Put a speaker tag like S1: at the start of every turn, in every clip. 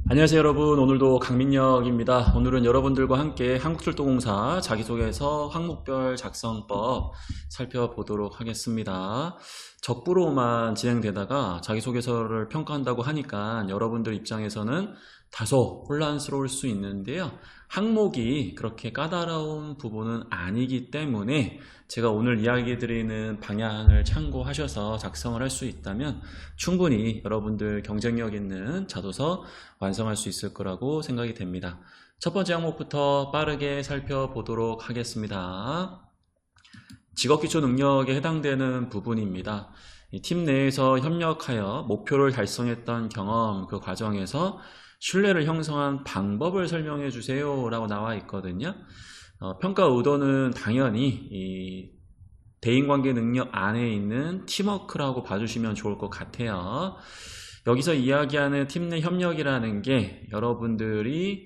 S1: 안녕하세요 여러분, 오늘도 강민혁입니다. 오늘은 여러분들과 함께 한국출도공사 자기소개서 항목별 작성법 살펴보도록 하겠습니다. 적부로만 진행되다가 자기소개서를 평가한다고 하니까 여러분들 입장에서는 다소 혼란스러울 수 있는데요. 항목이 그렇게 까다로운 부분은 아니기 때문에 제가 오늘 이야기 드리는 방향을 참고하셔서 작성을 할 수 있다면 충분히 여러분들 경쟁력 있는 자소서 완성할 수 있을 거라고 생각이 됩니다. 첫 번째 항목부터 빠르게 살펴보도록 하겠습니다. 직업기초 능력에 해당되는 부분입니다. 팀 내에서 협력하여 목표를 달성했던 경험, 그 과정에서 신뢰를 형성한 방법을 설명해 주세요 라고 나와 있거든요. 평가 의도는 당연히 이 대인관계 능력 안에 있는 팀워크라고 봐주시면 좋을 것 같아요. 여기서 이야기하는 팀 내 협력이라는 게 여러분들이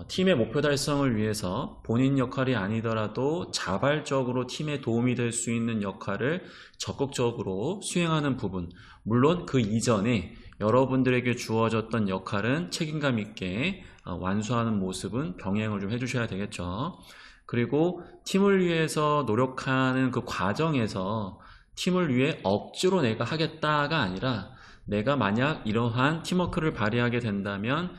S1: 팀의 목표 달성을 위해서 본인 역할이 아니더라도 자발적으로 팀에 도움이 될 수 있는 역할을 적극적으로 수행하는 부분, 물론 그 이전에 여러분들에게 주어졌던 역할은 책임감 있게 완수하는 모습은 병행을 좀 해주셔야 되겠죠. 그리고 팀을 위해서 노력하는 그 과정에서 팀을 위해 억지로 내가 하겠다가 아니라 내가 만약 이러한 팀워크를 발휘하게 된다면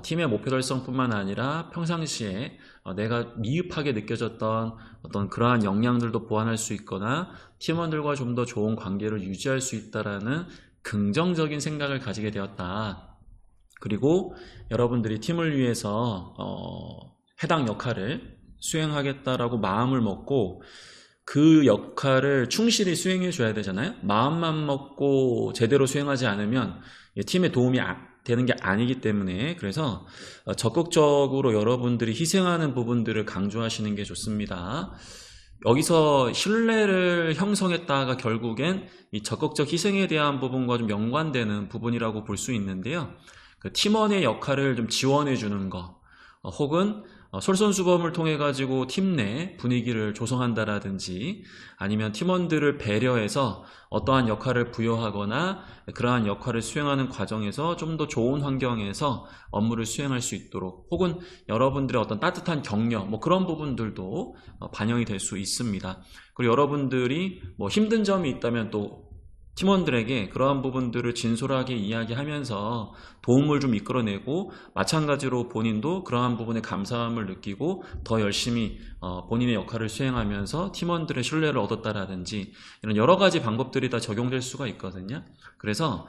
S1: 팀의 목표 달성뿐만 아니라 평상시에 내가 미흡하게 느껴졌던 어떤 그러한 역량들도 보완할 수 있거나 팀원들과 좀 더 좋은 관계를 유지할 수 있다라는 긍정적인 생각을 가지게 되었다. 그리고 여러분들이 팀을 위해서 해당 역할을 수행하겠다라고 마음을 먹고 그 역할을 충실히 수행해 줘야 되잖아요. 마음만 먹고 제대로 수행하지 않으면 팀에 도움이 되는 게 아니기 때문에, 그래서 적극적으로 여러분들이 희생하는 부분들을 강조하시는 게 좋습니다. 여기서 신뢰를 형성했다가 결국엔 이 적극적 희생에 대한 부분과 좀 연관되는 부분이라고 볼 수 있는데요. 그 팀원의 역할을 좀 지원해 주는 거, 혹은 솔선수범을 통해 가지고 팀 내 분위기를 조성한다라든지, 아니면 팀원들을 배려해서 어떠한 역할을 부여하거나 그러한 역할을 수행하는 과정에서 좀 더 좋은 환경에서 업무를 수행할 수 있도록, 혹은 여러분들의 어떤 따뜻한 격려, 그런 부분들도 반영이 될 수 있습니다. 그리고 여러분들이 힘든 점이 있다면 또 팀원들에게 그러한 부분들을 진솔하게 이야기하면서 도움을 좀 이끌어내고, 마찬가지로 본인도 그러한 부분에 감사함을 느끼고 더 열심히 본인의 역할을 수행하면서 팀원들의 신뢰를 얻었다라든지, 이런 여러 가지 방법들이 다 적용될 수가 있거든요. 그래서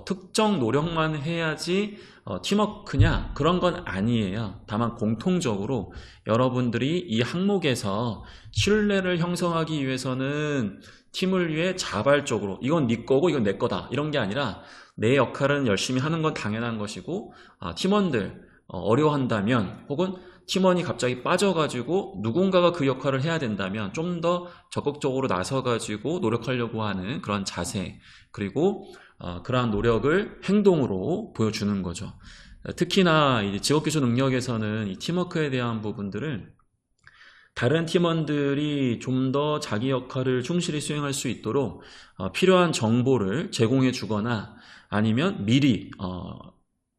S1: 특정 노력만 해야지 팀워크냐, 그런 건 아니에요. 다만 공통적으로 여러분들이 이 항목에서 신뢰를 형성하기 위해서는 팀을 위해 자발적으로 이건 네 거고 이건 내 거다 이런 게 아니라, 내 역할은 열심히 하는 건 당연한 것이고, 팀원들 어려워한다면, 혹은 팀원이 갑자기 빠져가지고 누군가가 그 역할을 해야 된다면 좀 더 적극적으로 나서가지고 노력하려고 하는 그런 자세, 그리고 그러한 노력을 행동으로 보여주는 거죠. 특히나 이 직업기초 능력에서는 이 팀워크에 대한 부분들을 다른 팀원들이 좀 더 자기 역할을 충실히 수행할 수 있도록 필요한 정보를 제공해 주거나, 아니면 미리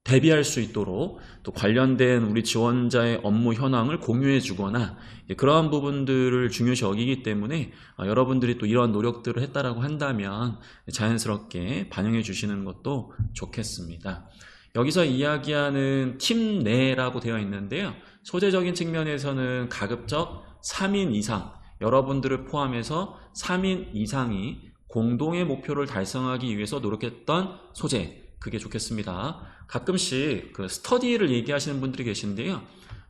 S1: 대비할 수 있도록 또 관련된 우리 지원자의 업무 현황을 공유해 주거나, 그러한 부분들을 중요시 여기기 때문에 여러분들이 또 이러한 노력들을 했다라고 한다면 자연스럽게 반영해 주시는 것도 좋겠습니다. 여기서 이야기하는 팀 내라고 되어 있는데요. 소재적인 측면에서는 가급적 3인 이상, 여러분들을 포함해서 3인 이상이 공동의 목표를 달성하기 위해서 노력했던 소재, 그게 좋겠습니다. 가끔씩 그 스터디를 얘기하시는 분들이 계신데요.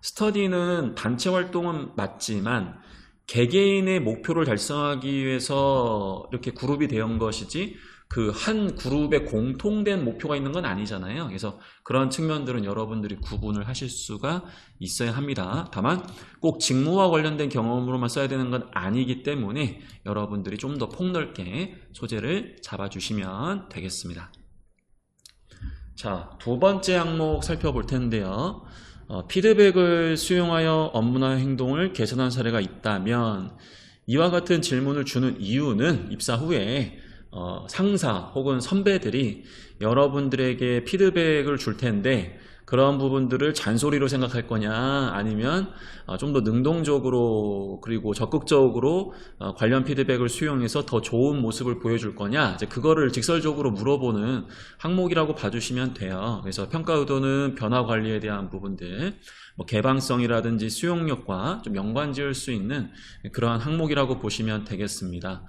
S1: 스터디는 단체 활동은 맞지만 개개인의 목표를 달성하기 위해서 이렇게 그룹이 되는 것이지 그 한 그룹의 공통된 목표가 있는 건 아니잖아요. 그래서 그런 측면들은 여러분들이 구분을 하실 수가 있어야 합니다. 다만 꼭 직무와 관련된 경험으로만 써야 되는 건 아니기 때문에 여러분들이 좀 더 폭넓게 소재를 잡아주시면 되겠습니다. 자, 두 번째 항목 살펴볼 텐데요. 피드백을 수용하여 업무나 행동을 개선한 사례가 있다면, 이와 같은 질문을 주는 이유는 입사 후에 상사 혹은 선배들이 여러분들에게 피드백을 줄 텐데, 그런 부분들을 잔소리로 생각할 거냐, 아니면 좀 더 능동적으로 그리고 적극적으로 관련 피드백을 수용해서 더 좋은 모습을 보여줄 거냐, 이제 그거를 직설적으로 물어보는 항목이라고 봐주시면 돼요. 그래서 평가 의도는 변화 관리에 대한 부분들, 뭐 개방성이라든지 수용력과 좀 연관지을 수 있는 그러한 항목이라고 보시면 되겠습니다.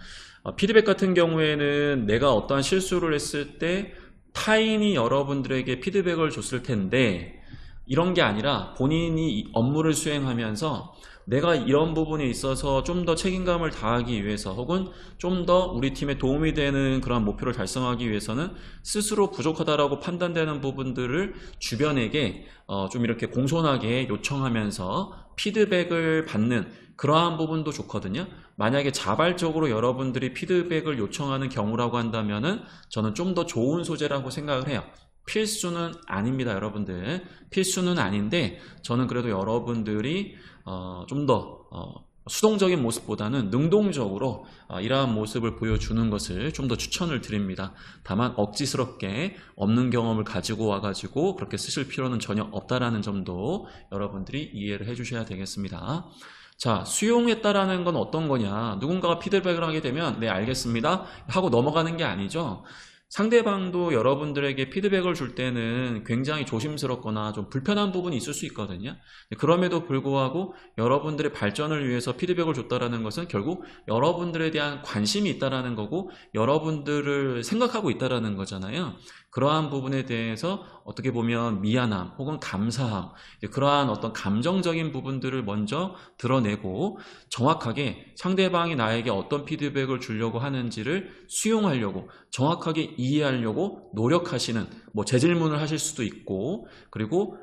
S1: 피드백 같은 경우에는 내가 어떠한 실수를 했을 때 타인이 여러분들에게 피드백을 줬을 텐데, 이런 게 아니라 본인이 업무를 수행하면서 내가 이런 부분에 있어서 좀 더 책임감을 다하기 위해서, 혹은 좀 더 우리 팀에 도움이 되는 그런 목표를 달성하기 위해서는 스스로 부족하다라고 판단되는 부분들을 주변에게 좀 이렇게 공손하게 요청하면서 피드백을 받는 그러한 부분도 좋거든요. 만약에 자발적으로 여러분들이 피드백을 요청하는 경우라고 한다면은 저는 좀 더 좋은 소재라고 생각을 해요. 필수는 아닙니다, 여러분들. 필수는 아닌데 저는 그래도 여러분들이 좀 더 수동적인 모습보다는 능동적으로 이러한 모습을 보여주는 것을 좀 더 추천을 드립니다. 다만 억지스럽게 없는 경험을 가지고 와가지고 그렇게 쓰실 필요는 전혀 없다라는 점도 여러분들이 이해를 해주셔야 되겠습니다. 자, 수용했다라는 건 어떤 거냐? 누군가가 피드백을 하게 되면 네, 알겠습니다 하고 넘어가는 게 아니죠. 상대방도 여러분들에게 피드백을 줄 때는 굉장히 조심스럽거나 좀 불편한 부분이 있을 수 있거든요. 그럼에도 불구하고 여러분들의 발전을 위해서 피드백을 줬다라는 것은 결국 여러분들에 대한 관심이 있다라는 거고, 여러분들을 생각하고 있다라는 거잖아요. 그러한 부분에 대해서 어떻게 보면 미안함 혹은 감사함, 그러한 어떤 감정적인 부분들을 먼저 드러내고 정확하게 상대방이 나에게 어떤 피드백을 주려고 하는지를 수용하려고, 정확하게 이해하려고 노력하시는, 뭐 재질문을 하실 수도 있고, 그리고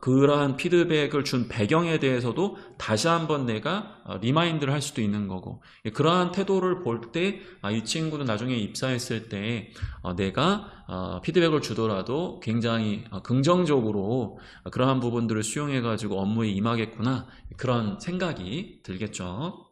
S1: 그러한 피드백을 준 배경에 대해서도 다시 한번 내가 리마인드를 할 수도 있는 거고, 그러한 태도를 볼 때 이 친구는 나중에 입사했을 때 내가 피드백을 주더라도 굉장히 긍정적으로 그러한 부분들을 수용해 가지고 업무에 임하겠구나, 그런 생각이 들겠죠.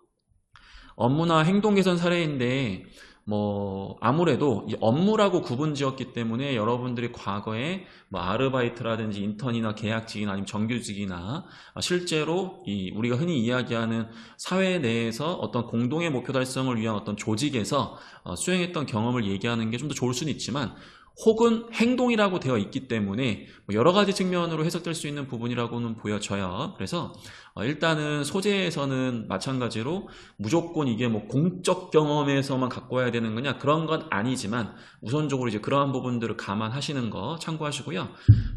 S1: 업무나 행동 개선 사례인데, 뭐 아무래도 이 업무라고 구분 지었기 때문에 여러분들이 과거에 뭐 아르바이트라든지 인턴이나 계약직이나 아니면 정규직이나 실제로 이 우리가 흔히 이야기하는 사회 내에서 어떤 공동의 목표 달성을 위한 어떤 조직에서 수행했던 경험을 얘기하는 게 좀 더 좋을 수는 있지만, 혹은 행동이라고 되어 있기 때문에 여러 가지 측면으로 해석될 수 있는 부분이라고는 보여져요. 그래서 일단은 소재에서는 마찬가지로 무조건 이게 뭐 공적 경험에서만 갖고 와야 되는 거냐, 그런 건 아니지만 우선적으로 이제 그러한 부분들을 감안하시는 거 참고하시고요.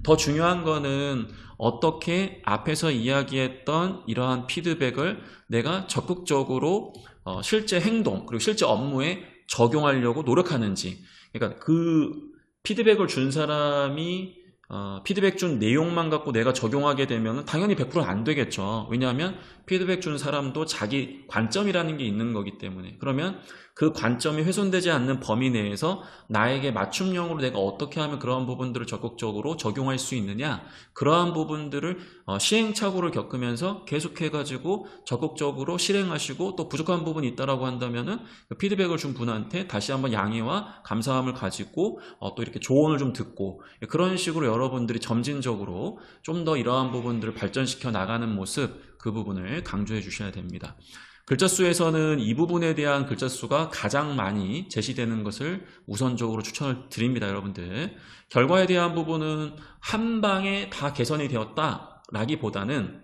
S1: 더 중요한 거는 어떻게 앞에서 이야기했던 이러한 피드백을 내가 적극적으로 실제 행동 그리고 실제 업무에 적용하려고 노력하는지. 그러니까 그 피드백을 준 사람이 피드백 준 내용만 갖고 내가 적용하게 되면 당연히 100% 안 되겠죠. 왜냐하면 피드백 준 사람도 자기 관점이라는 게 있는 거기 때문에. 그러면 그 관점이 훼손되지 않는 범위 내에서 나에게 맞춤형으로 내가 어떻게 하면 그러한 부분들을 적극적으로 적용할 수 있느냐, 그러한 부분들을 시행착오를 겪으면서 계속해가지고 적극적으로 실행하시고, 또 부족한 부분이 있다라고 한다면은 그 피드백을 준 분한테 다시 한번 양해와 감사함을 가지고 또 이렇게 조언을 좀 듣고, 그런 식으로 여러분들이 점진적으로 좀 더 이러한 부분들을 발전시켜 나가는 모습, 그 부분을 강조해 주셔야 됩니다. 글자 수에서는 이 부분에 대한 글자 수가 가장 많이 제시되는 것을 우선적으로 추천을 드립니다, 여러분들. 결과에 대한 부분은 한 방에 다 개선이 되었다 라기보다는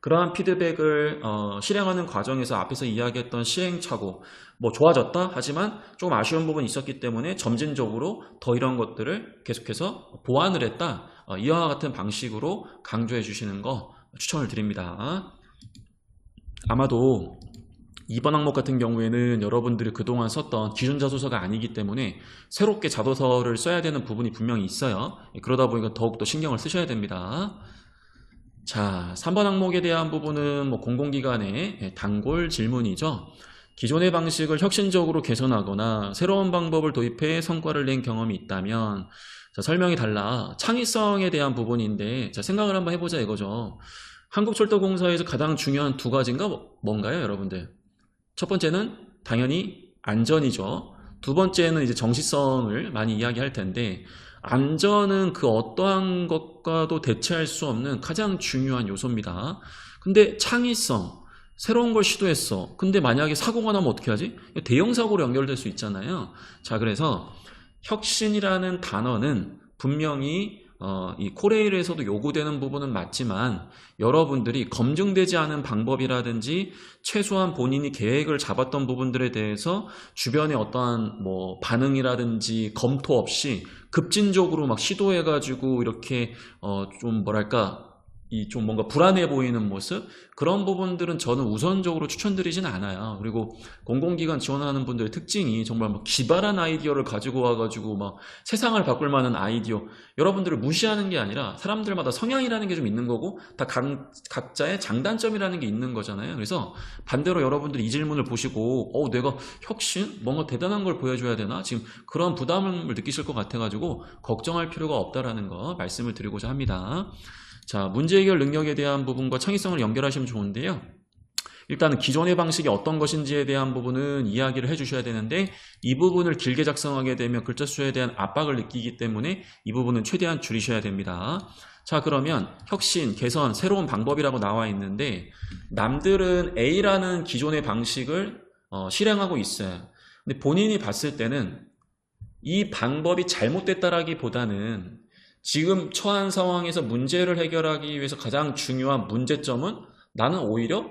S1: 그러한 피드백을 실행하는 과정에서 앞에서 이야기했던 시행착오, 뭐 좋아졌다 하지만 좀 아쉬운 부분이 있었기 때문에 점진적으로 더 이런 것들을 계속해서 보완을 했다, 이와 같은 방식으로 강조해 주시는 거 추천을 드립니다. 아마도 이번 항목 같은 경우에는 여러분들이 그동안 썼던 기존 자소서가 아니기 때문에 새롭게 자소서를 써야 되는 부분이 분명히 있어요. 그러다 보니까 더욱더 신경을 쓰셔야 됩니다. 자, 3번 항목에 대한 부분은 뭐 공공기관의 단골 질문이죠. 기존의 방식을 혁신적으로 개선하거나 새로운 방법을 도입해 성과를 낸 경험이 있다면, 자, 설명이 달라. 창의성에 대한 부분인데, 자, 생각을 한번 해보자 이거죠. 한국철도공사에서 가장 중요한 두 가지인가 뭔가요, 여러분들? 첫 번째는 당연히 안전이죠. 두 번째는 이제 정시성을 많이 이야기할 텐데, 안전은 그 어떠한 것과도 대체할 수 없는 가장 중요한 요소입니다. 근데 창의성, 새로운 걸 시도했어. 근데 만약에 사고가 나면 어떻게 하지? 대형 사고로 연결될 수 있잖아요. 자, 그래서 혁신이라는 단어는 분명히 이 코레일에서도 요구되는 부분은 맞지만 여러분들이 검증되지 않은 방법이라든지 최소한 본인이 계획을 잡았던 부분들에 대해서 주변의 어떠한 뭐 반응이라든지 검토 없이 급진적으로 막 시도해가지고 이렇게 좀 뭐랄까 이 좀 뭔가 불안해 보이는 모습, 그런 부분들은 저는 우선적으로 추천드리진 않아요. 그리고 공공기관 지원하는 분들의 특징이 정말 막 기발한 아이디어를 가지고 와가지고 막 세상을 바꿀 만한 아이디어, 여러분들을 무시하는 게 아니라 사람들마다 성향이라는 게 좀 있는 거고 다 각자의 장단점이라는 게 있는 거잖아요. 그래서 반대로 여러분들이 이 질문을 보시고 내가 혁신? 뭔가 대단한 걸 보여줘야 되나? 지금 그런 부담을 느끼실 것 같아가지고 걱정할 필요가 없다라는 거 말씀을 드리고자 합니다. 자, 문제 해결 능력에 대한 부분과 창의성을 연결하시면 좋은데요. 일단은 기존의 방식이 어떤 것인지에 대한 부분은 이야기를 해주셔야 되는데 이 부분을 길게 작성하게 되면 글자 수에 대한 압박을 느끼기 때문에 이 부분은 최대한 줄이셔야 됩니다. 자, 그러면 혁신, 개선, 새로운 방법이라고 나와 있는데 남들은 A라는 기존의 방식을 실행하고 있어요. 근데 본인이 봤을 때는 이 방법이 잘못됐다라기보다는 지금 처한 상황에서 문제를 해결하기 위해서 가장 중요한 문제점은 나는 오히려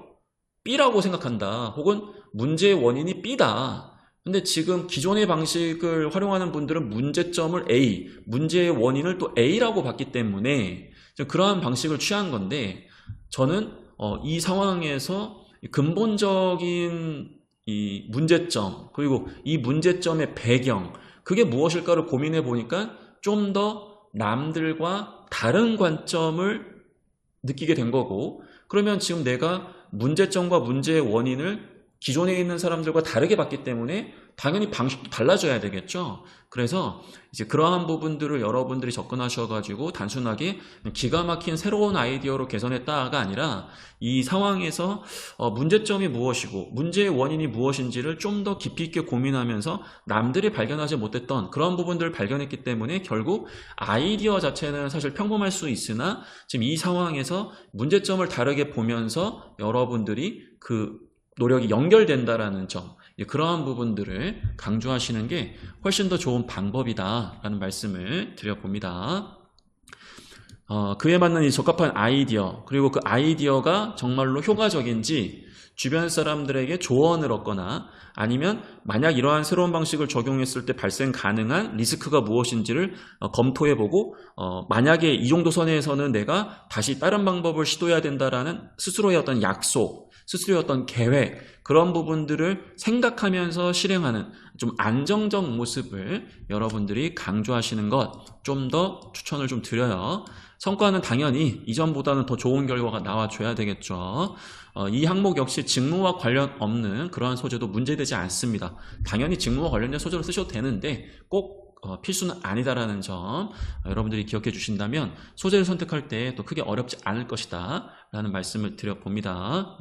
S1: B라고 생각한다. 혹은 문제의 원인이 B다. 근데 지금 기존의 방식을 활용하는 분들은 문제점을 A, 문제의 원인을 또 A라고 봤기 때문에 그러한 방식을 취한 건데 저는 이 상황에서 근본적인 이 문제점, 그리고 이 문제점의 배경, 그게 무엇일까를 고민해 보니까 좀 더 남들과 다른 관점을 느끼게 된 거고, 그러면 지금 내가 문제점과 문제의 원인을 기존에 있는 사람들과 다르게 봤기 때문에 당연히 방식도 달라져야 되겠죠. 그래서 이제 그러한 부분들을 여러분들이 접근하셔가지고 단순하게 기가 막힌 새로운 아이디어로 개선했다가 아니라 이 상황에서 문제점이 무엇이고 문제의 원인이 무엇인지를 좀 더 깊이 있게 고민하면서 남들이 발견하지 못했던 그런 부분들을 발견했기 때문에 결국 아이디어 자체는 사실 평범할 수 있으나 지금 이 상황에서 문제점을 다르게 보면서 여러분들이 그 노력이 연결된다라는 점, 그러한 부분들을 강조하시는 게 훨씬 더 좋은 방법이다라는 말씀을 드려봅니다. 그에 맞는 이 적합한 아이디어, 그리고 그 아이디어가 정말로 효과적인지 주변 사람들에게 조언을 얻거나 아니면 만약 이러한 새로운 방식을 적용했을 때 발생 가능한 리스크가 무엇인지를 검토해보고 만약에 이 정도 선에서는 내가 다시 다른 방법을 시도해야 된다라는 스스로의 어떤 약속, 스스로의 어떤 계획, 그런 부분들을 생각하면서 실행하는 좀 안정적 모습을 여러분들이 강조하시는 것 좀 더 추천을 좀 드려요. 성과는 당연히 이전보다는 더 좋은 결과가 나와줘야 되겠죠. 이 항목 역시 직무와 관련 없는 그러한 소재도 문제되지 않습니다. 당연히 직무와 관련된 소재로 쓰셔도 되는데 꼭 필수는 아니다라는 점 여러분들이 기억해 주신다면 소재를 선택할 때 또 크게 어렵지 않을 것이다 라는 말씀을 드려봅니다.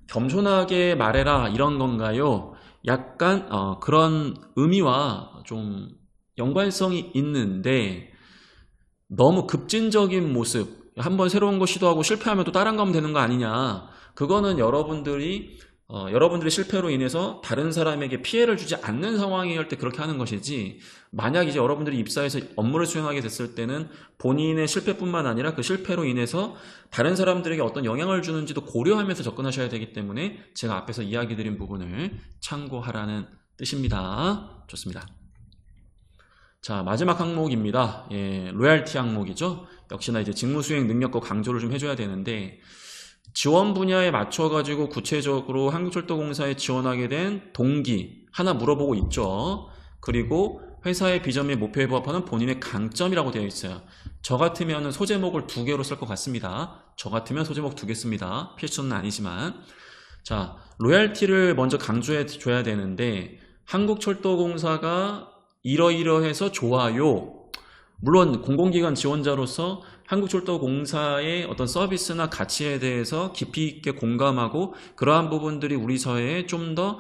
S1: 겸손하게 말해라 이런 건가요? 약간 그런 의미와 좀 연관성이 있는데 너무 급진적인 모습, 한번 새로운 거 시도하고 실패하면 또 다른 거 하면 되는 거 아니냐, 그거는 여러분들의 실패로 인해서 다른 사람에게 피해를 주지 않는 상황일 때 그렇게 하는 것이지, 만약 이제 여러분들이 입사해서 업무를 수행하게 됐을 때는 본인의 실패뿐만 아니라 그 실패로 인해서 다른 사람들에게 어떤 영향을 주는지도 고려하면서 접근하셔야 되기 때문에 제가 앞에서 이야기 드린 부분을 참고하라는 뜻입니다. 좋습니다. 자, 마지막 항목입니다. 로얄티 항목이죠. 역시나 이제 직무수행 능력과 강조를 좀 해줘야 되는데, 지원 분야에 맞춰가지고 구체적으로 한국철도공사에 지원하게 된 동기 하나 물어보고 있죠. 그리고 회사의 비전 및 목표에 부합하는 본인의 강점이라고 되어 있어요. 저 같으면 소제목을 2개로 쓸 것 같습니다. 저 같으면 소제목 2개 씁니다. 필수는 아니지만. 자, 로얄티를 먼저 강조해 줘야 되는데, 한국철도공사가 이러이러해서 좋아요. 물론 공공기관 지원자로서 한국철도공사의 어떤 서비스나 가치에 대해서 깊이 있게 공감하고 그러한 부분들이 우리 사회에 좀 더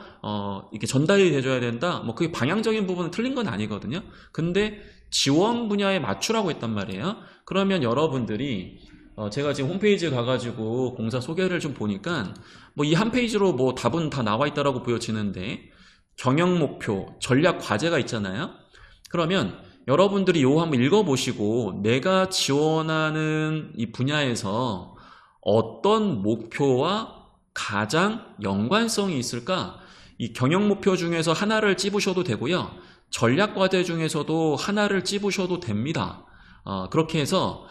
S1: 이렇게 전달이 돼줘야 된다. 뭐 그게 방향적인 부분은 틀린 건 아니거든요. 근데 지원 분야에 맞추라고 했단 말이에요. 그러면 여러분들이 제가 지금 홈페이지에 가가지고 공사 소개를 좀 보니까 뭐 이 한 페이지로 뭐 답은 다 나와 있다라고 보여지는데 경영 목표, 전략 과제가 있잖아요. 그러면 여러분들이 요거 한번 읽어보시고 내가 지원하는 이 분야에서 어떤 목표와 가장 연관성이 있을까? 이 경영 목표 중에서 하나를 찝으셔도 되고요. 전략 과제 중에서도 하나를 찝으셔도 됩니다. 그렇게 해서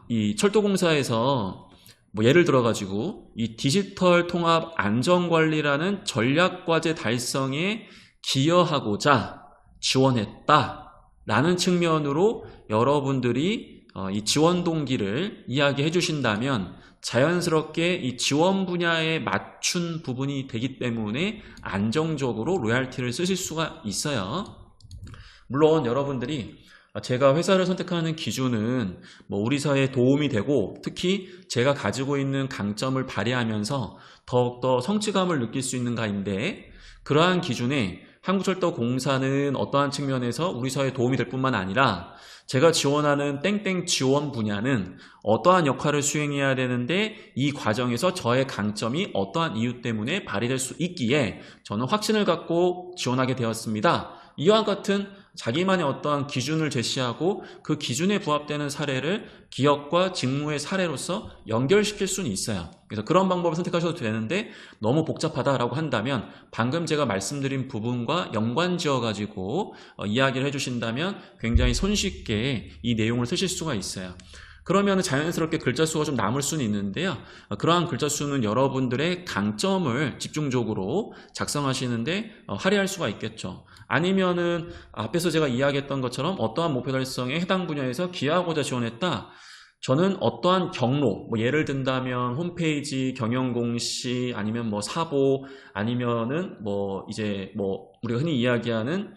S1: 이 철도공사에서 뭐 예를 들어가지고 이 디지털 통합 안전관리라는 전략 과제 달성에 기여하고자 지원했다라는 측면으로 여러분들이 이 지원 동기를 이야기해 주신다면 자연스럽게 이 지원 분야에 맞춘 부분이 되기 때문에 안정적으로 로얄티를 쓰실 수가 있어요. 물론 여러분들이 제가 회사를 선택하는 기준은 뭐 우리 사회에 도움이 되고 특히 제가 가지고 있는 강점을 발휘하면서 더욱더 성취감을 느낄 수 있는가인데 그러한 기준에 한국철도공사는 어떠한 측면에서 우리 사회에 도움이 될 뿐만 아니라 제가 지원하는 땡땡 지원 분야는 어떠한 역할을 수행해야 되는데 이 과정에서 저의 강점이 어떠한 이유 때문에 발휘될 수 있기에 저는 확신을 갖고 지원하게 되었습니다. 이와 같은 자기만의 어떠한 기준을 제시하고 그 기준에 부합되는 사례를 기업과 직무의 사례로서 연결시킬 수는 있어요. 그래서 그런 방법을 선택하셔도 되는데 너무 복잡하다라고 한다면 방금 제가 말씀드린 부분과 연관지어 가지고 이야기를 해주신다면 굉장히 손쉽게 이 내용을 쓰실 수가 있어요. 그러면 자연스럽게 글자 수가 좀 남을 수는 있는데요. 그러한 글자 수는 여러분들의 강점을 집중적으로 작성하시는데 할애할 수가 있겠죠. 아니면은 앞에서 제가 이야기했던 것처럼 어떠한 목표 달성에 해당 분야에서 기여하고자 지원했다. 저는 어떠한 경로, 뭐 예를 든다면 홈페이지, 경영공시, 아니면 뭐 사보, 아니면은 뭐 이제 뭐 우리가 흔히 이야기하는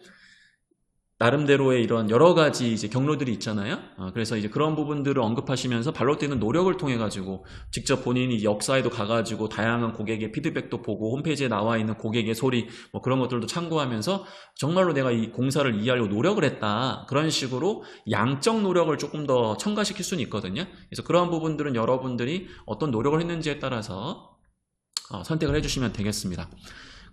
S1: 나름대로의 이런 여러 가지 이제 경로들이 있잖아요. 그래서 이제 그런 부분들을 언급하시면서 발로 뛰는 노력을 통해 가지고 직접 본인이 역사에도 가가지고 다양한 고객의 피드백도 보고 홈페이지에 나와 있는 고객의 소리 뭐 그런 것들도 참고하면서 정말로 내가 이 공사를 이해하려고 노력을 했다. 그런 식으로 양적 노력을 조금 더 첨가시킬 수는 있거든요. 그래서 그런 부분들은 여러분들이 어떤 노력을 했는지에 따라서 선택을 해주시면 되겠습니다.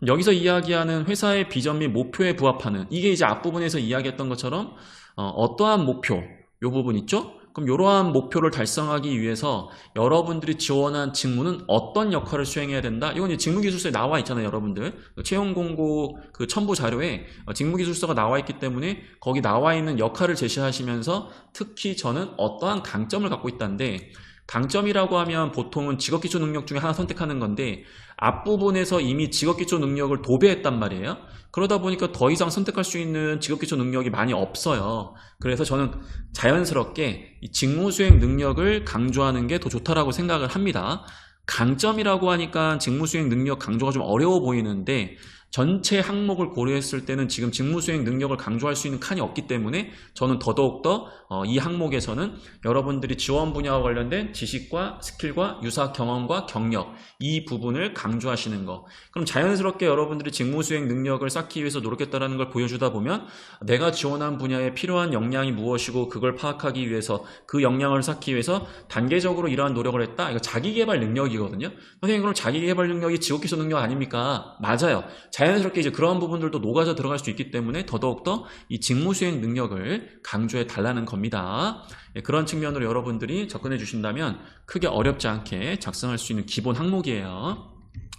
S1: 여기서 이야기하는 회사의 비전 및 목표에 부합하는 이게 이제 앞부분에서 이야기했던 것처럼 어떠한 목표 요 부분 있죠? 그럼 이러한 목표를 달성하기 위해서 여러분들이 지원한 직무는 어떤 역할을 수행해야 된다? 이건 이제 직무기술서에 나와 있잖아요, 여러분들. 채용 공고 그 첨부 자료에 직무기술서가 나와 있기 때문에 거기 나와 있는 역할을 제시하시면서 특히 저는 어떠한 강점을 갖고 있다는데 강점이라고 하면 보통은 직업기초 능력 중에 하나 선택하는 건데 앞부분에서 이미 직업기초 능력을 도배했단 말이에요. 그러다 보니까 더 이상 선택할 수 있는 직업기초 능력이 많이 없어요. 그래서 저는 자연스럽게 이 직무수행 능력을 강조하는 게 더 좋다라고 생각을 합니다. 강점이라고 하니까 직무수행 능력 강조가 좀 어려워 보이는데 전체 항목을 고려했을 때는 지금 직무수행 능력을 강조할 수 있는 칸이 없기 때문에 저는 더더욱더 이 항목에서는 여러분들이 지원 분야와 관련된 지식과 스킬과 유사 경험과 경력 이 부분을 강조하시는 거. 그럼 자연스럽게 여러분들이 직무수행 능력을 쌓기 위해서 노력했다는 걸 보여주다 보면 내가 지원한 분야에 필요한 역량이 무엇이고 그걸 파악하기 위해서 그 역량을 쌓기 위해서 단계적으로 이러한 노력을 했다. 이거 자기개발 능력이거든요. 선생님 그럼 자기개발 능력이 직업기초 능력 아닙니까? 맞아요. 자연스럽게 이제 그런 부분들도 녹아져 들어갈 수 있기 때문에 더더욱더 이 직무수행 능력을 강조해 달라는 겁니다. 그런 측면으로 여러분들이 접근해 주신다면 크게 어렵지 않게 작성할 수 있는 기본 항목이에요.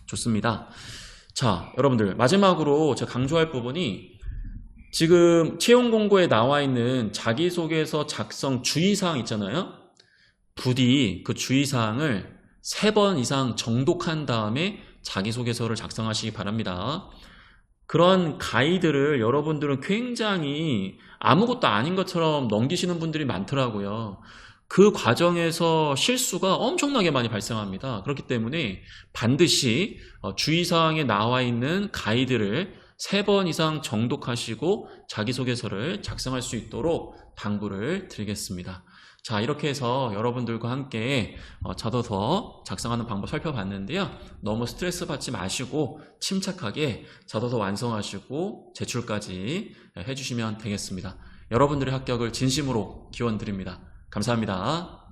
S1: 좋습니다. 자, 여러분들 마지막으로 제가 강조할 부분이 지금 채용 공고에 나와 있는 자기소개서 작성 주의사항 있잖아요. 부디 그 주의사항을 3번 이상 정독한 다음에 자기소개서를 작성하시기 바랍니다. 그런 가이드를 여러분들은 굉장히 아무것도 아닌 것처럼 넘기시는 분들이 많더라고요. 그 과정에서 실수가 엄청나게 많이 발생합니다. 그렇기 때문에 반드시 주의사항에 나와 있는 가이드를 3번 이상 정독하시고 자기소개서를 작성할 수 있도록 당부를 드리겠습니다. 자, 이렇게 해서 여러분들과 함께 자소서 작성하는 방법 살펴봤는데요. 너무 스트레스 받지 마시고 침착하게 자소서 완성하시고 제출까지 해주시면 되겠습니다. 여러분들의 합격을 진심으로 기원드립니다. 감사합니다.